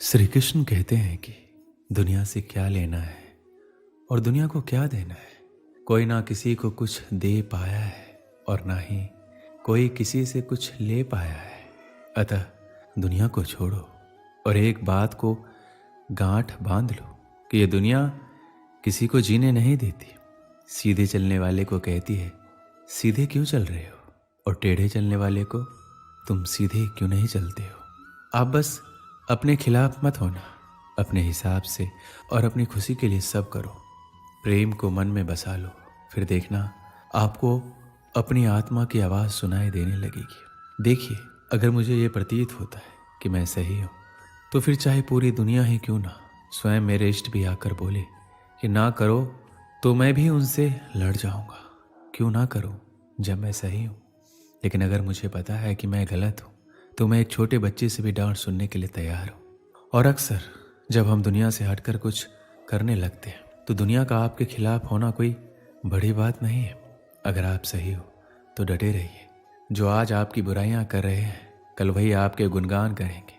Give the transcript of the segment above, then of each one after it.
श्री कृष्ण कहते हैं कि दुनिया से क्या लेना है और दुनिया को क्या देना है। कोई ना किसी को कुछ दे पाया है और ना ही कोई किसी से कुछ ले पाया है। अतः दुनिया को छोड़ो और एक बात को गांठ बांध लो कि ये दुनिया किसी को जीने नहीं देती। सीधे चलने वाले को कहती है सीधे क्यों चल रहे हो, और टेढ़े चलने वाले को तुम सीधे क्यों नहीं चलते हो। आप बस अपने खिलाफ मत होना, अपने हिसाब से और अपनी खुशी के लिए सब करो। प्रेम को मन में बसा लो, फिर देखना आपको अपनी आत्मा की आवाज़ सुनाई देने लगेगी। देखिए, अगर मुझे ये प्रतीत होता है कि मैं सही हूँ तो फिर चाहे पूरी दुनिया ही क्यों ना, स्वयं मेरे इष्ट भी आकर बोले कि ना करो तो मैं भी उनसे लड़ जाऊँगा। क्यों ना करूँ जब मैं सही हूँ। लेकिन अगर मुझे पता है कि मैं गलत हूँ तो मैं एक छोटे बच्चे से भी डांट सुनने के लिए तैयार हूँ। और अक्सर जब हम दुनिया से हटकर कुछ करने लगते हैं तो दुनिया का आपके खिलाफ होना कोई बड़ी बात नहीं है। अगर आप सही हो तो डटे रहिए। जो आज आपकी बुराइयां कर रहे हैं कल वही आपके गुणगान करेंगे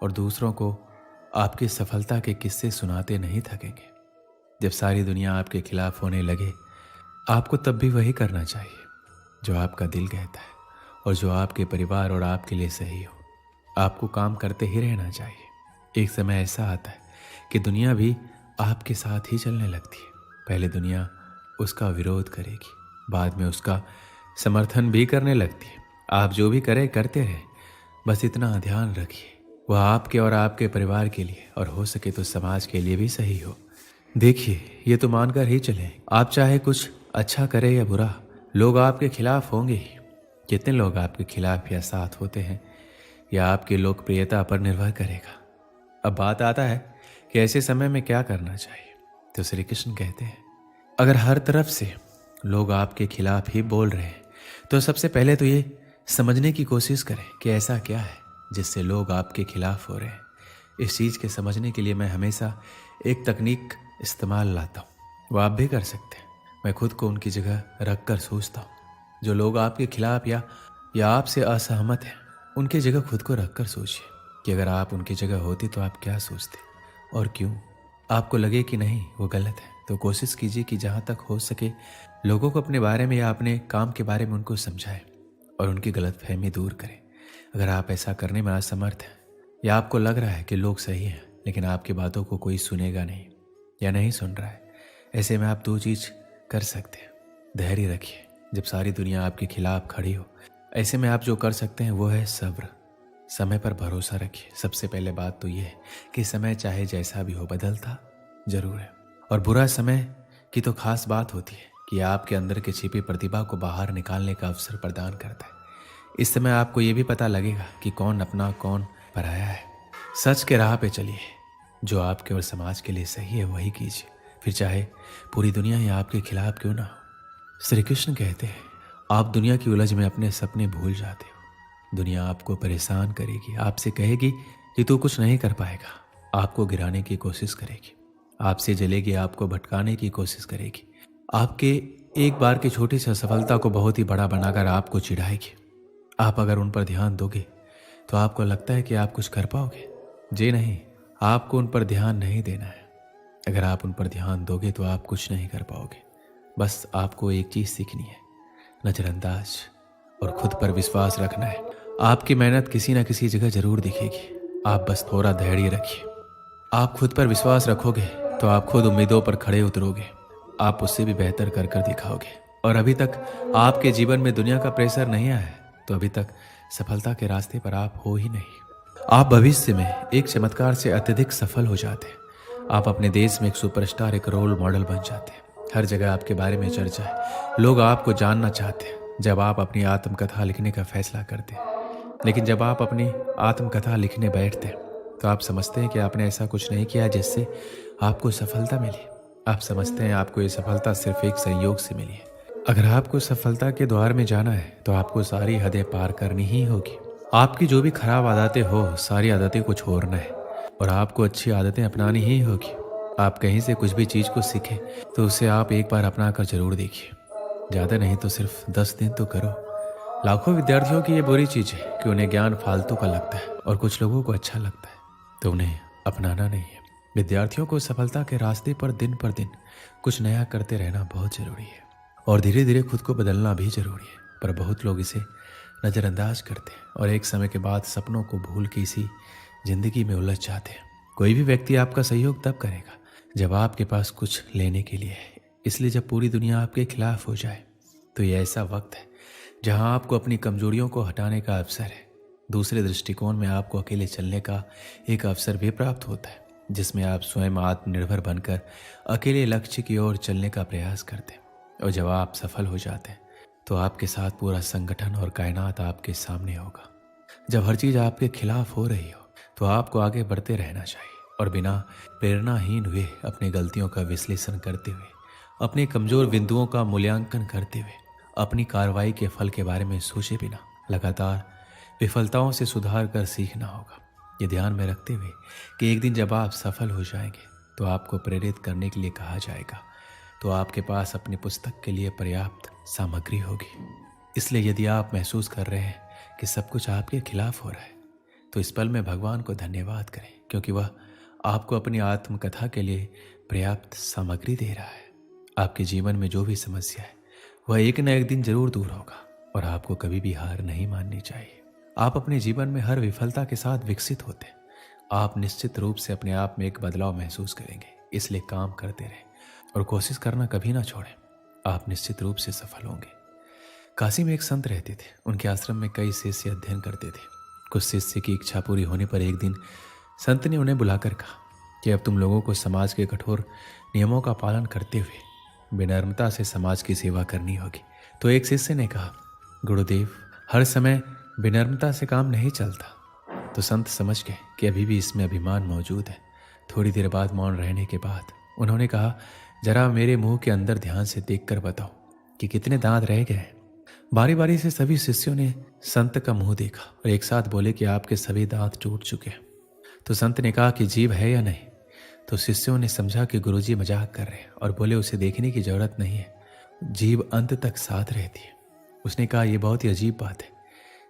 और दूसरों को आपकी सफलता के किस्से सुनाते नहीं थकेंगे। जब सारी दुनिया आपके खिलाफ होने लगे आपको तब भी वही करना चाहिए जो आपका दिल कहता है और जो आपके परिवार और आपके लिए सही हो। आपको काम करते ही रहना चाहिए। एक समय ऐसा आता है कि दुनिया भी आपके साथ ही चलने लगती है। पहले दुनिया उसका विरोध करेगी, बाद में उसका समर्थन भी करने लगती है। आप जो भी करें करते रहें, बस इतना ध्यान रखिए वह आपके और आपके परिवार के लिए और हो सके तो समाज के लिए भी सही हो। देखिए, ये तो मानकर ही चलें, आप चाहे कुछ अच्छा करें या बुरा, लोग आपके खिलाफ होंगे ही। कितने लोग आपके खिलाफ या साथ होते हैं या आपकी लोकप्रियता पर निर्भर करेगा। अब बात आता है कि ऐसे समय में क्या करना चाहिए। तो श्री कृष्ण कहते हैं अगर हर तरफ से लोग आपके खिलाफ ही बोल रहे हैं तो सबसे पहले तो ये समझने की कोशिश करें कि ऐसा क्या है जिससे लोग आपके खिलाफ हो रहे हैं। इस चीज़ के समझने के लिए मैं हमेशा एक तकनीक इस्तेमाल लाता हूँ, वो आप भी कर सकते हैं। मैं खुद को उनकी जगह रख कर सोचता हूँ। जो लोग आपके खिलाफ या आपसे असहमत हैं उनकी जगह खुद को रख कर सोचिए कि अगर आप उनकी जगह होते तो आप क्या सोचते और क्यों। आपको लगे कि नहीं वो गलत है तो कोशिश कीजिए कि जहाँ तक हो सके लोगों को अपने बारे में या अपने काम के बारे में उनको समझाएं और उनकी गलतफहमी दूर करें। अगर आप ऐसा करने में असमर्थ हैं या आपको लग रहा है कि लोग सही हैं लेकिन आपकी बातों को कोई सुनेगा नहीं या नहीं सुन रहा है, ऐसे में आप दो चीज़ कर सकते हैं। धैर्य रखिए जब सारी दुनिया आपके खिलाफ खड़ी हो। ऐसे में आप जो कर सकते हैं वो है सब्र। समय पर भरोसा रखिए। सबसे पहले बात तो ये है कि समय चाहे जैसा भी हो बदलता जरूर है, और बुरा समय की तो खास बात होती है कि आपके अंदर की छिपी प्रतिभा को बाहर निकालने का अवसर प्रदान करता है। इस समय आपको ये भी पता लगेगा कि कौन अपना कौन पराया है। सच के राह पे चलिए, जो आपके और समाज के लिए सही है वही कीजिए, फिर चाहे पूरी दुनिया ही आपके खिलाफ क्यों ना हो। श्री कृष्ण कहते हैं आप दुनिया की उलझ में अपने सपने भूल जाते हो। दुनिया आपको परेशान करेगी, आपसे कहेगी कि तू कुछ नहीं कर पाएगा, आपको गिराने की कोशिश करेगी, आपसे जलेगी, आपको भटकाने की कोशिश करेगी, आपके एक बार की छोटी सी असफलता को बहुत ही बड़ा बनाकर आपको चिढ़ाएगी। आप अगर उन पर ध्यान दोगे तो आपको लगता है कि आप कुछ कर पाओगे। जी नहीं, आपको उन पर ध्यान नहीं देना है। अगर आप उन पर ध्यान दोगे तो आप कुछ नहीं कर पाओगे। बस आपको एक चीज़ सीखनी है, नज़रअंदाज और खुद पर विश्वास रखना है। आपकी मेहनत किसी न किसी जगह जरूर दिखेगी। आप बस थोड़ा धैर्य रखिए। आप खुद पर विश्वास रखोगे तो आप खुद उम्मीदों पर खड़े उतरोगे। आप उससे भी बेहतर कर कर दिखाओगे। और अभी तक आपके जीवन में दुनिया का प्रेशर नहीं आया है तो अभी तक सफलता के रास्ते पर आप हो ही नहीं। आप भविष्य में एक चमत्कार से अत्यधिक सफल हो जाते हैं। आप अपने देश में एक सुपरस्टार, एक रोल मॉडल बन जाते हैं। हर जगह आपके बारे में चर्चा है, लोग आपको जानना चाहते हैं। जब आप अपनी आत्मकथा लिखने का फैसला करते हैं, लेकिन जब आप अपनी आत्मकथा लिखने बैठते हैं तो आप समझते हैं कि आपने ऐसा कुछ नहीं किया जिससे आपको सफलता मिली। आप समझते हैं आपको ये सफलता सिर्फ एक संयोग से मिली है। अगर आपको सफलता के द्वार में जाना है तो आपको सारी हदें पार करनी ही होगी। आपकी जो भी खराब आदतें हो सारी आदतें को छोड़ना है और आपको अच्छी आदतें अपनानी ही होगी। आप कहीं से कुछ भी चीज़ को सीखें तो उसे आप एक बार अपना कर जरूर देखिए। ज़्यादा नहीं तो सिर्फ 10 दिन तो करो। लाखों विद्यार्थियों की ये बुरी चीज़ है कि उन्हें ज्ञान फालतू का लगता है और कुछ लोगों को अच्छा लगता है तो उन्हें अपनाना नहीं है। विद्यार्थियों को सफलता के रास्ते पर दिन कुछ नया करते रहना बहुत जरूरी है और धीरे धीरे खुद को बदलना भी जरूरी है। पर बहुत लोग इसे नज़रअंदाज करते हैं और एक समय के बाद सपनों को भूल के इसी जिंदगी में उलझ जाते हैं। कोई भी व्यक्ति आपका सहयोग तब करेगा जब आपके पास कुछ लेने के लिए है। इसलिए जब पूरी दुनिया आपके खिलाफ हो जाए तो ये ऐसा वक्त है जहां आपको अपनी कमजोरियों को हटाने का अवसर है। दूसरे दृष्टिकोण में आपको अकेले चलने का एक अवसर भी प्राप्त होता है, जिसमें आप स्वयं आत्मनिर्भर बनकर अकेले लक्ष्य की ओर चलने का प्रयास करते हैं। और जब आप सफल हो जाते हैं तो आपके साथ पूरा संगठन और कायनात आपके सामने होगा। जब हर चीज़ आपके खिलाफ हो रही हो तो आपको आगे बढ़ते रहना चाहिए और बिना प्रेरणाहीन हुए अपनी गलतियों का विश्लेषण करते हुए, अपने कमजोर बिंदुओं का मूल्यांकन करते हुए, अपनी कार्रवाई के फल के बारे में सोचे बिना लगातार विफलताओं से सुधार कर सीखना होगा। ये ध्यान में रखते हुए कि एक दिन जब आप सफल हो जाएंगे तो आपको प्रेरित करने के लिए कहा जाएगा तो आपके पास अपनी पुस्तक के लिए पर्याप्त सामग्री होगी। इसलिए यदि आप महसूस कर रहे हैं कि सब कुछ आपके खिलाफ हो रहा है तो इस पल में भगवान को धन्यवाद करें, क्योंकि वह आपको अपनी आत्मकथा के लिए पर्याप्त सामग्री दे रहा है। आपके जीवन में जो भी समस्या है वह एक न एक दिन जरूर दूर होगा और आपको कभी भी हार नहीं माननी चाहिए। आप अपने जीवन में हर विफलता के साथ विकसित होते हैं। आप निश्चित रूप से अपने आप में एक बदलाव महसूस करेंगे। इसलिए काम करते रहें और कोशिश करना कभी ना छोड़ें। आप निश्चित रूप से सफल होंगे। काशी में एक संत रहते थे। उनके आश्रम में कई शिष्य अध्ययन करते थे। कुछ शिष्य की इच्छा पूरी होने पर एक दिन संत ने उन्हें बुलाकर कहा कि अब तुम लोगों को समाज के कठोर नियमों का पालन करते हुए विनम्रता से समाज की सेवा करनी होगी। तो एक शिष्य ने कहा, गुरुदेव, हर समय विनम्रता से काम नहीं चलता। तो संत समझ गए कि अभी भी इसमें अभिमान मौजूद है। थोड़ी देर बाद मौन रहने के बाद उन्होंने कहा, जरा मेरे मुंह के अंदर ध्यान से देखकर बताओ कि कितने दांत रह गए हैं। बारी बारी से सभी शिष्यों ने संत का मुंह देखा और एक साथ बोले कि आपके सभी दांत टूट चुके हैं। तो संत ने कहा कि जीभ है या नहीं। तो शिष्यों ने समझा कि गुरुजी मजाक कर रहे हैं और बोले उसे देखने की जरूरत नहीं है, जीभ अंत तक साथ रहती है। उसने कहा, यह बहुत ही अजीब बात है।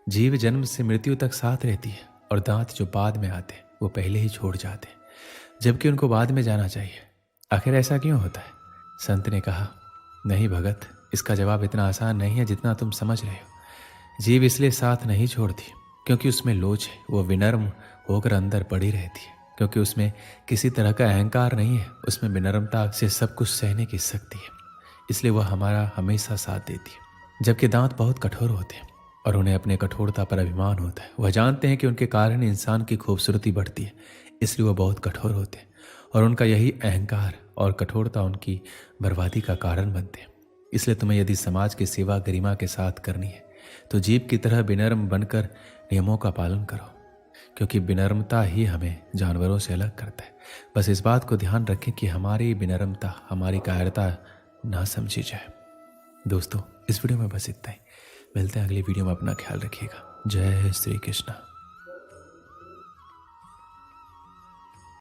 जीभ जन्म से मृत्यु तक साथ रहती है और दांत जो बाद में आते हैं वो पहले ही छोड़ जाते हैं, जबकि उनको बाद में जाना चाहिए। आखिर ऐसा क्यों होता है? संत ने कहा, नहीं भगत, इसका जवाब इतना आसान नहीं है जितना तुम समझ रहे हो। जीभ इसलिए साथ नहीं छोड़ती क्योंकि उसमें लोच है। वो विनम्र होकर अंदर पड़ी रहती है क्योंकि उसमें किसी तरह का अहंकार नहीं है। उसमें विनम्रता से सब कुछ सहने की शक्ति है, इसलिए वह हमारा हमेशा साथ देती है। जबकि दांत बहुत कठोर होते हैं और उन्हें अपने कठोरता पर अभिमान होता है। वह जानते हैं कि उनके कारण इंसान की खूबसूरती बढ़ती है, इसलिए वह बहुत कठोर होते हैं और उनका यही अहंकार और कठोरता उनकी बर्बादी का कारण बनते हैं। इसलिए तुम्हें यदि समाज की सेवा गरिमा के साथ करनी है तो जीभ की तरह विनम्र बनकर नियमों का पालन करो, क्योंकि विनम्रता ही हमें जानवरों से अलग करता है। बस इस बात को ध्यान रखें कि हमारी विनम्रता हमारी कायरता ना समझी जाए। दोस्तों, इस वीडियो में बस इतना ही। मिलते हैं अगली वीडियो में। अपना ख्याल रखिएगा। जय श्री कृष्ण।